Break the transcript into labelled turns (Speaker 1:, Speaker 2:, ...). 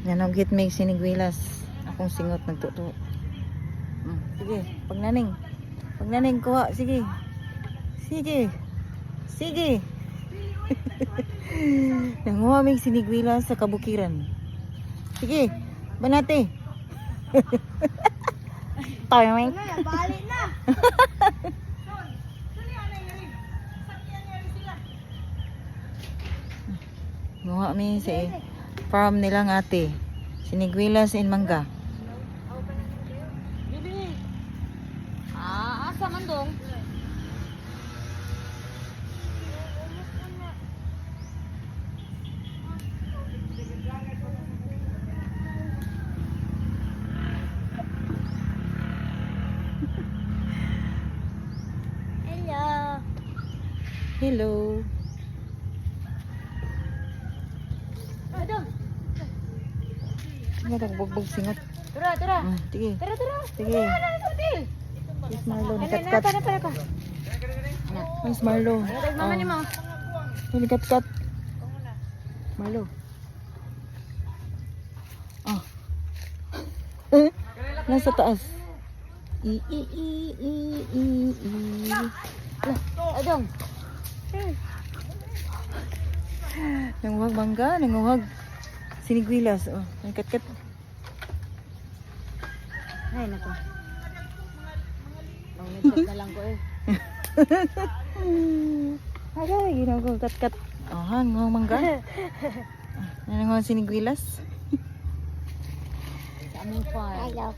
Speaker 1: Nanugit may sinigwilas. Akong singot nagtuto. Sige, pag naning kuha, sige. Sige. Sige. Nanguha may sinigwilas sa kabukiran. Sige, banate. Tayo may.
Speaker 2: Balik na.
Speaker 1: Nanguha may sa farm nilang ate. Sinigwilas in mangga.
Speaker 2: Asa man dong? Hello.
Speaker 1: Hello.
Speaker 2: Adong.
Speaker 1: Sige, tagbugbog singot.
Speaker 2: Tara.
Speaker 1: Sige.
Speaker 2: Tara.
Speaker 1: Sige. Yes, Marlo. Nikat-kat.
Speaker 2: Tara.
Speaker 1: Yes, Marlo.
Speaker 2: Mama ni mo.
Speaker 1: Nikat-kat. Marlo. Nasa taas.
Speaker 2: Adong.
Speaker 1: Nanguhag mangga, nanguhag sinigwilas. Nikat-kat.
Speaker 2: Ay, nako. Nangit na lang ko eh.
Speaker 1: Ay, ginagawa kat-kat. Nanguhag mangga. Nanguhag sinigwilas.
Speaker 2: Sa aming farm.
Speaker 1: Hello.